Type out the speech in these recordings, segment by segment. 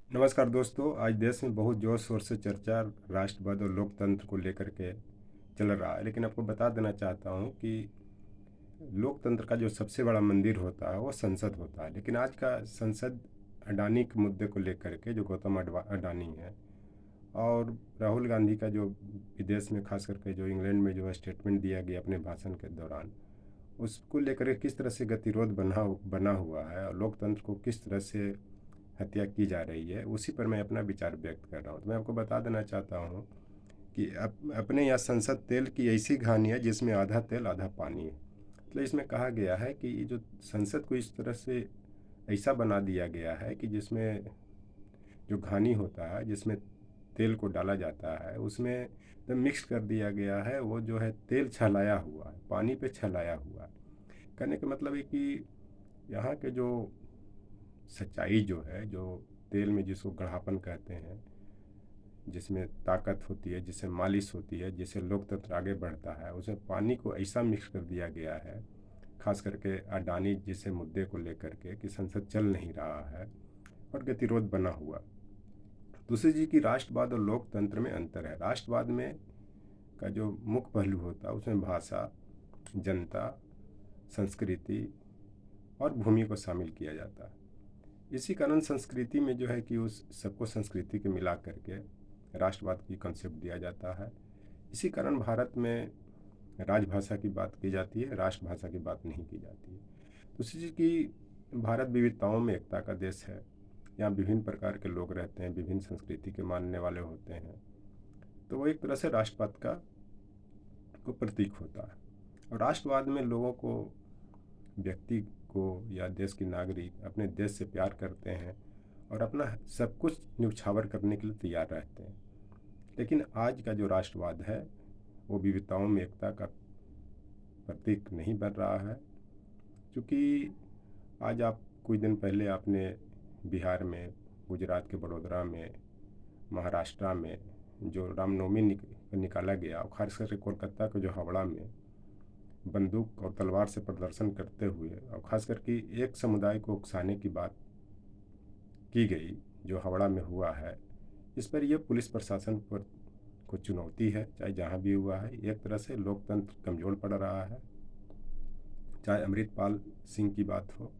नमस्कार दोस्तों। आज देश में बहुत जोर शोर से चर्चा राष्ट्रवाद और लोकतंत्र को लेकर के चल रहा है, लेकिन आपको बता देना चाहता हूँ कि लोकतंत्र का जो सबसे बड़ा मंदिर होता है वो संसद होता है। लेकिन आज का संसद अडानी के मुद्दे को लेकर के, जो गौतम अडानी है और राहुल गांधी का जो विदेश में खास करके जो इंग्लैंड में जो स्टेटमेंट दिया गया अपने भाषण के दौरान, उसको लेकर के किस तरह से गतिरोध बना बना हुआ है और लोकतंत्र को किस तरह से हत्या की जा रही है, उसी पर मैं अपना विचार व्यक्त कर रहा हूँ। तो मैं आपको बता देना चाहता हूँ कि अपने यहाँ संसद तेल की ऐसी कहानी है जिसमें आधा तेल आधा पानी है। मतलब इसमें कहा गया है कि ये जो संसद को इस तरह से ऐसा बना दिया गया है कि जिसमें जो घानी होता है, जिसमें तेल को डाला जाता है, उसमें तो मिक्स कर दिया गया है। वो जो है तेल छलाया हुआ है, पानी पे छलाया हुआ है। कहने का मतलब है कि यहाँ के जो सच्चाई जो है, जो तेल में जिसको गढ़ापन कहते हैं, जिसमें ताकत होती है, जिससे मालिश होती है, जिससे लोकतंत्र आगे बढ़ता है, उसमें पानी को ऐसा मिक्स कर दिया गया है, खास करके अडानी जैसे मुद्दे को लेकर के, कि संसद चल नहीं रहा है और गतिरोध बना हुआ। दूसरी चीज़ की राष्ट्रवाद और लोकतंत्र में अंतर है। राष्ट्रवाद में का जो मुख्य पहलू होता है उसमें भाषा, जनता, संस्कृति और भूमि को शामिल किया जाता है। इसी कारण संस्कृति में जो है कि उस सबको संस्कृति के मिला करके राष्ट्रवाद की कंसेप्ट दिया जाता है। इसी कारण भारत में राजभाषा की बात की जाती है, राष्ट्रभाषा की बात नहीं की जाती है। दूसरी चीज़ की भारत विविधताओं में एकता का देश है। यहाँ विभिन्न प्रकार के लोग रहते हैं, विभिन्न संस्कृति के मानने वाले होते हैं, तो वो एक तरह से राष्ट्रवाद का को प्रतीक होता है। और राष्ट्रवाद में लोगों को, व्यक्ति को या देश के नागरिक अपने देश से प्यार करते हैं और अपना सब कुछ न्यौछावर करने के लिए तैयार रहते हैं। लेकिन आज का जो राष्ट्रवाद है वो विविधताओं में एकता का प्रतीक नहीं बन रहा है। क्योंकि आज आप कुछ दिन पहले आपने बिहार में, गुजरात के बड़ोदरा में, महाराष्ट्र में जो रामनवमी निकाला गया, और खास करके कोलकाता के जो हावड़ा में बंदूक और तलवार से प्रदर्शन करते हुए, और ख़ास करके एक समुदाय को उकसाने की बात की गई जो हावड़ा में हुआ है, इस पर यह पुलिस प्रशासन पर को चुनौती है। चाहे जहाँ भी हुआ है, एक तरह से लोकतंत्र कमज़ोर पड़ रहा है। चाहे अमृतपाल सिंह की बात हो,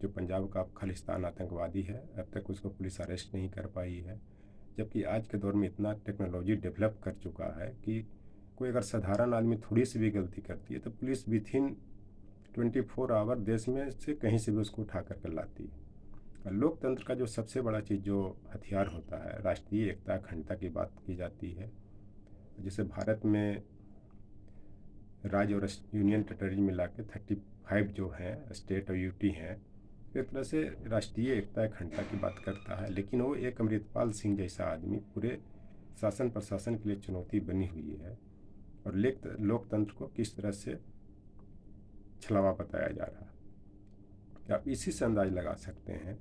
जो पंजाब का खालिस्तान आतंकवादी है, अब तक उसको पुलिस अरेस्ट नहीं कर पाई है। जबकि आज के दौर में इतना टेक्नोलॉजी डेवलप कर चुका है कि कोई अगर साधारण आदमी थोड़ी सी भी गलती करती है तो पुलिस विथ इन 24 आवर देश में से कहीं से भी उसको उठा करके लाती है। और लोकतंत्र का जो सबसे बड़ा चीज़, जो हथियार होता है, राष्ट्रीय एकता अखंडता की बात की जाती है। जैसे भारत में राज्य और यूनियन टेरिटरी मिला के 35 जो हैं स्टेट और यूटी हैं, एक तरह से राष्ट्रीय एकता अखंडता की बात करता है। लेकिन वो एक अमृतपाल सिंह जैसा आदमी पूरे शासन प्रशासन के लिए चुनौती बनी हुई है। और लोकतंत्र को किस तरह से छलावा बताया जा रहा है, आप इसी से अंदाज लगा सकते हैं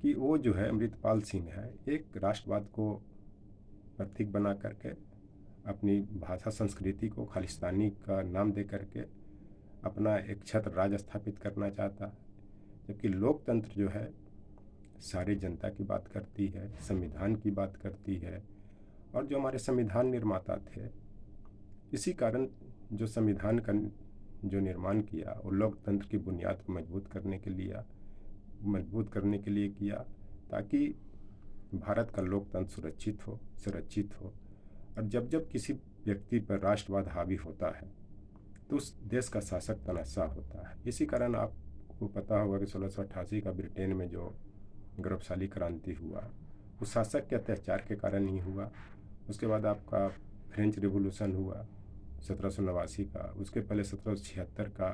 कि वो जो है अमृतपाल सिंह है, एक राष्ट्रवाद को प्रतीक बना करके अपनी भाषा संस्कृति को खालिस्तानी का नाम दे करके अपना एक छत्र राज स्थापित करना चाहता है। जबकि लोकतंत्र जो है सारी जनता की बात करती है, संविधान की बात करती है। और जो हमारे संविधान निर्माता थे, इसी कारण जो संविधान का जो निर्माण किया वो लोकतंत्र की बुनियाद को मजबूत करने के लिए किया, ताकि भारत का लोकतंत्र सुरक्षित हो। और जब जब किसी व्यक्ति पर राष्ट्रवाद हावी होता है तो उस देश का शासक तनाशा होता है। इसी कारण आपको पता होगा कि 1688 का ब्रिटेन में जो गौरवशाली क्रांति हुआ, वो शासक के अत्याचार के कारण ही हुआ। उसके बाद आपका फ्रेंच रिवॉल्यूशन हुआ 1789 का, उसके पहले 1776 का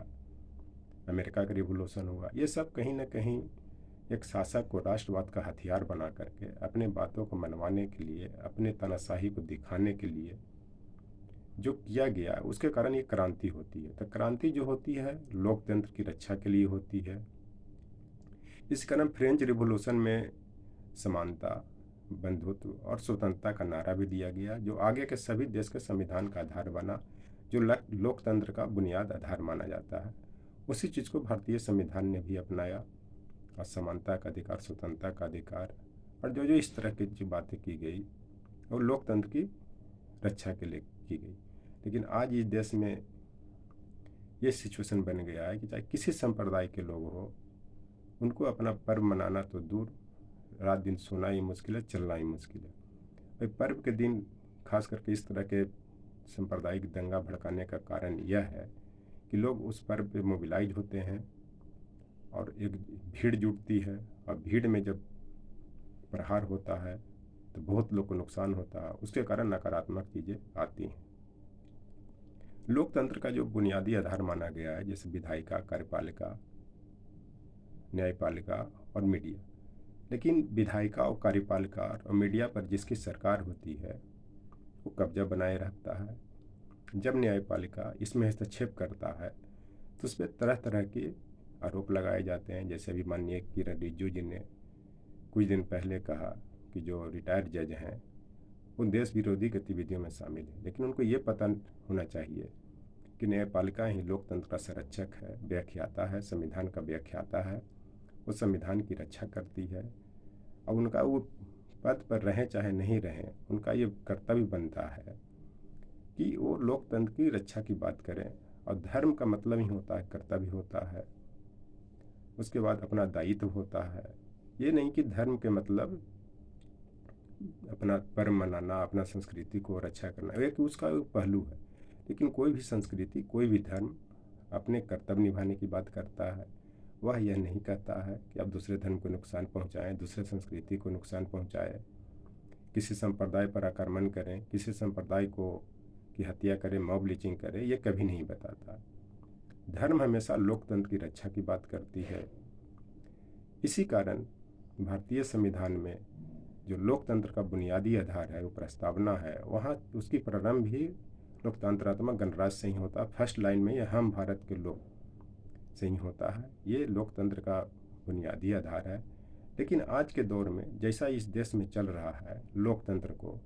अमेरिका का रिवॉल्यूशन हुआ। ये सब कहीं ना कहीं एक शासक को राष्ट्रवाद का हथियार बना करके अपने बातों को मनवाने के लिए, अपने तानाशाही को दिखाने के लिए जो किया गया, उसके कारण ये क्रांति होती है। तो क्रांति जो होती है लोकतंत्र की रक्षा के लिए होती है। इस कारण फ्रेंच रिवॉल्यूशन में समानता, बंधुत्व और स्वतंत्रता का नारा भी दिया गया, जो आगे के सभी देश के संविधान का आधार बना, जो लोकतंत्र का बुनियाद आधार माना जाता है। उसी चीज़ को भारतीय संविधान ने भी अपनाया और समानता का अधिकार, स्वतंत्रता का अधिकार और जो जो इस तरह की जो बातें की गई वो लोकतंत्र की रक्षा के लिए की गई। लेकिन आज इस देश में ये सिचुएशन बन गया है कि चाहे किसी संप्रदाय के लोग हो, उनको अपना पर्व मनाना तो दूर, रात दिन सोना ही मुश्किल है, चलना ही मुश्किल है। भाई पर्व के दिन खास करके इस तरह के सांप्रदायिक दंगा भड़काने का कारण यह है कि लोग उस पर्व पे मोबिलाइज होते हैं और एक भीड़ जुटती है, और भीड़ में जब प्रहार होता है तो बहुत लोग को नुकसान होता है, उसके कारण नकारात्मक चीज़ें आती हैं। लोकतंत्र का जो बुनियादी आधार माना गया है, जैसे विधायिका, कार्यपालिका, न्यायपालिका और मीडिया, लेकिन विधायिका और कार्यपालिका और मीडिया पर जिसकी सरकार होती है वो कब्जा बनाए रखता है। जब न्यायपालिका इसमें हस्तक्षेप करता है तो उस पर तरह तरह के आरोप लगाए जाते हैं। जैसे अभी माननीय किरण रिजिजू जी ने कुछ दिन पहले कहा कि जो रिटायर्ड जज हैं वो देश विरोधी गतिविधियों में शामिल है, लेकिन उनको ये पता होना चाहिए कि न्यायपालिका ही लोकतंत्र का संरक्षक है, व्याख्याता है, संविधान का व्याख्याता है, वो संविधान की रक्षा करती है। और उनका वो पद पर रहें चाहे नहीं रहें, उनका ये कर्तव्य बनता है कि वो लोकतंत्र की रक्षा की बात करें। और धर्म का मतलब ही होता है कर्तव्य होता है, उसके बाद अपना दायित्व होता है। ये नहीं कि धर्म के मतलब अपना पर्व मनाना, अपना संस्कृति को रक्षा करना, एक उसका एक पहलू है। लेकिन कोई भी संस्कृति, कोई भी धर्म अपने कर्तव्य निभाने की बात करता है। वह यह नहीं कहता है कि आप दूसरे धर्म को नुकसान पहुंचाएं, दूसरे संस्कृति को नुकसान पहुंचाएं, किसी संप्रदाय पर आक्रमण करें, किसी संप्रदाय को की हत्या करें, मॉब लिंचिंग करें, ये कभी नहीं बताता। धर्म हमेशा लोकतंत्र की रक्षा की बात करती है। इसी कारण भारतीय संविधान में जो लोकतंत्र का बुनियादी आधार है, वो प्रस्तावना है, वहाँ उसकी प्रारंभ भी लोकतंत्रात्मक गणराज्य से ही होता है। फर्स्ट लाइन में ये हम भारत के लोग से ही होता है। ये लोकतंत्र का बुनियादी आधार है। लेकिन आज के दौर में जैसा इस देश में चल रहा है लोकतंत्र को,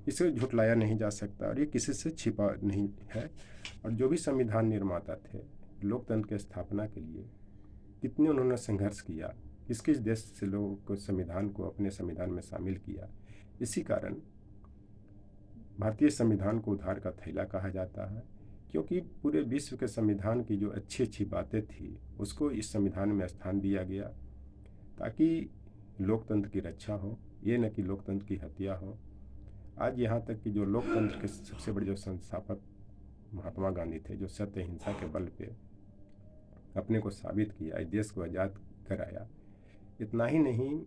इसे झुटलाया नहीं जा सकता और ये किसी से छिपा नहीं है। और जो भी संविधान निर्माता थे लोकतंत्र की स्थापना के लिए, कितने उन्होंने संघर्ष किया, किस किस देश से लोगों को संविधान को अपने संविधान में शामिल किया। इसी कारण भारतीय संविधान को उद्धार का थैला कहा जाता है, क्योंकि पूरे विश्व के संविधान की जो अच्छी अच्छी बातें थी उसको इस संविधान में स्थान दिया गया, ताकि लोकतंत्र की रक्षा हो, ये न कि लोकतंत्र की हत्या हो। आज यहाँ तक कि जो लोकतंत्र के सबसे बड़े जो संस्थापक महात्मा गांधी थे, जो सत्य अहिंसा के बल पे अपने को साबित किया, इस देश को आज़ाद कराया, इतना ही नहीं,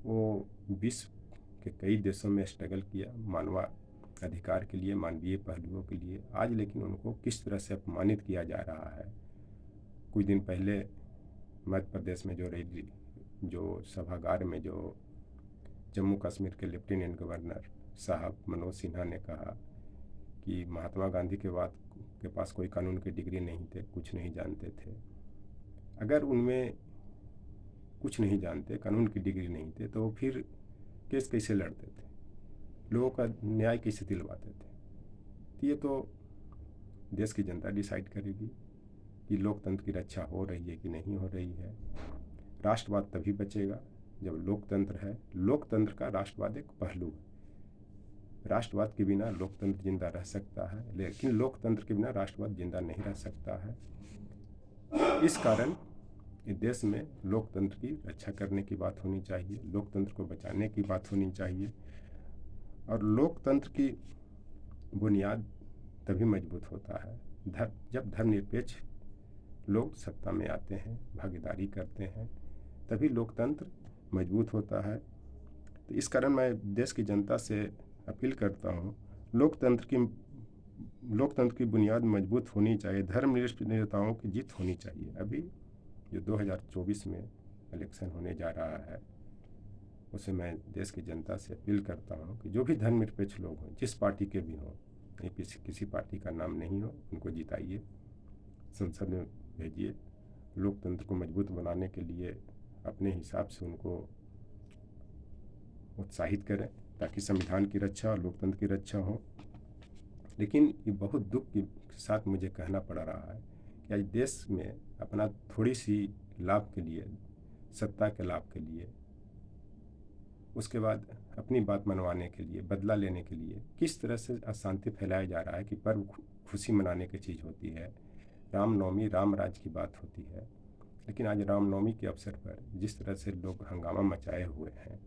वो विश्व के कई देशों में स्ट्रगल किया मानवाधिकार के लिए, मानवीय पहलुओं के लिए। आज लेकिन उनको किस तरह से अपमानित किया जा रहा है। कुछ दिन पहले मध्य प्रदेश में जो सभागार में जो जम्मू कश्मीर के लेफ्टिनेंट गवर्नर साहब मनोज सिन्हा ने कहा कि महात्मा गांधी के पास कोई कानून की डिग्री नहीं थे, कुछ नहीं जानते थे। अगर उनमें कुछ नहीं जानते, कानून की डिग्री नहीं थे, तो फिर केस कैसे लड़ते थे, लोगों का न्याय कैसे दिलवाते थे? तो ये तो देश की जनता डिसाइड करेगी कि लोकतंत्र की रक्षा हो रही है कि नहीं हो रही है। राष्ट्रवाद तभी बचेगा जब लोकतंत्र है। लोकतंत्र का राष्ट्रवाद एक पहलू है। राष्ट्रवाद के बिना लोकतंत्र जिंदा रह सकता है, लेकिन लोकतंत्र के बिना राष्ट्रवाद जिंदा नहीं रह सकता है। इस कारण इस देश में लोकतंत्र की रक्षा करने की बात होनी चाहिए, लोकतंत्र को बचाने की बात होनी चाहिए। और लोकतंत्र की बुनियाद तभी मजबूत होता है जब धर्मनिरपेक्ष लोग सत्ता में आते हैं, भागीदारी करते हैं, तभी लोकतंत्र मजबूत होता है। तो इस कारण मैं देश की जनता से अपील करता हूँ, लोकतंत्र की बुनियाद मजबूत होनी चाहिए, धर्मनिरपेक्ष नेताओं की जीत होनी चाहिए। अभी जो 2024 में इलेक्शन होने जा रहा है, उसे मैं देश की जनता से अपील करता हूँ कि जो भी धर्मनिरपेक्ष लोग हों, जिस पार्टी के भी हों, कहीं किसी पार्टी का नाम नहीं हो, उनको जिताइए, संसद में भेजिए। लोकतंत्र को मजबूत बनाने के लिए अपने हिसाब से उनको उत्साहित करें, ताकि संविधान की रक्षा और लोकतंत्र की रक्षा हो। लेकिन ये बहुत दुख के साथ मुझे कहना पड़ रहा है कि आज देश में अपना थोड़ी सी लाभ के लिए, सत्ता के लाभ के लिए उसके बाद अपनी बात मनवाने के लिए, बदला लेने के लिए किस तरह से अशांति फैलाया जा रहा है कि पर्व खुशी मनाने की चीज़ होती है। रामनवमी राम राज्य की बात होती है, लेकिन आज रामनवमी के अवसर पर जिस तरह से लोग हंगामा मचाए हुए हैं,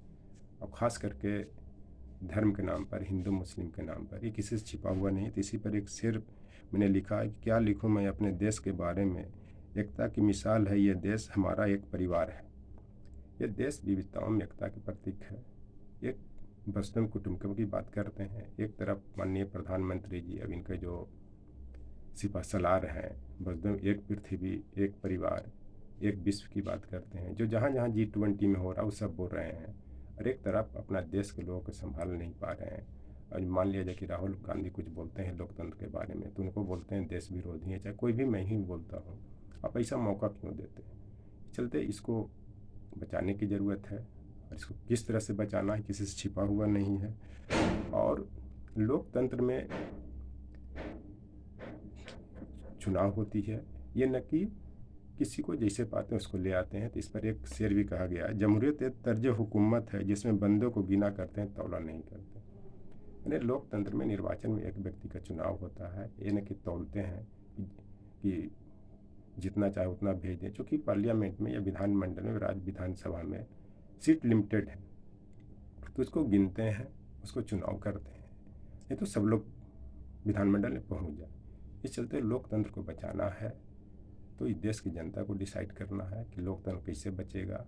और ख़ास करके धर्म के नाम पर, हिंदू मुस्लिम के नाम पर, ये किसी से छिपा हुआ नहीं। तो इसी पर एक शेर मैंने लिखा है कि क्या लिखूं मैं अपने देश के बारे में, एकता की मिसाल है ये देश, हमारा एक परिवार है। ये देश विविधताओं में एकता के प्रतीक है। एक वसुधैव कुटुंबकम की बात करते हैं, एक तरफ माननीय प्रधानमंत्री जी अब इनके जो सिपा सलार हैं, वसुधैव एक पृथ्वी एक परिवार एक विश्व की बात करते हैं, जो जहाँ जहाँ G20 में हो रहा है वो सब बोल रहे हैं, और एक तरफ अपना देश के लोगों को संभाल नहीं पा रहे हैं। और मान लिया जाए कि राहुल गांधी कुछ बोलते हैं लोकतंत्र के बारे में, तो उनको बोलते हैं देश विरोधी है। चाहे कोई भी मैं ही बोलता हूँ, आप ऐसा मौका क्यों देते हैं? चलते इसको बचाने की ज़रूरत है, और इसको किस तरह से बचाना है किसी से छिपा हुआ नहीं है। और लोकतंत्र में चुनाव होती है, ये न कि किसी को जैसे पाते हैं उसको ले आते हैं। तो इस पर एक शेर भी कहा गया है, जमहूरियत एक तर्ज हुकूमत है जिसमें बंदों को गिना करते हैं तौला नहीं करते। यानी लोकतंत्र में निर्वाचन में एक व्यक्ति का चुनाव होता है, ये न कि तौलते हैं कि जितना चाहे उतना भेज दें। चूँकि पार्लियामेंट में या विधानमंडल में, राज्य विधानसभा में सीट लिमिटेड है, तो उसको गिनते हैं, उसको चुनाव करते हैं, नहीं तो सब लोग विधानमंडल में पहुंच जाए। इस चलते लोकतंत्र को बचाना है, तो इस देश की जनता को डिसाइड करना है कि लोकतंत्र कैसे बचेगा।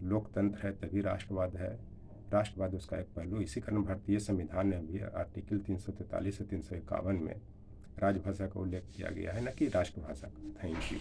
लोकतंत्र है तभी राष्ट्रवाद है, राष्ट्रवाद उसका एक पहलू। इसी कारण भारतीय संविधान में भी आर्टिकल 343 से 351 में राजभाषा का उल्लेख किया गया है, न कि राष्ट्रभाषा का। Thank you.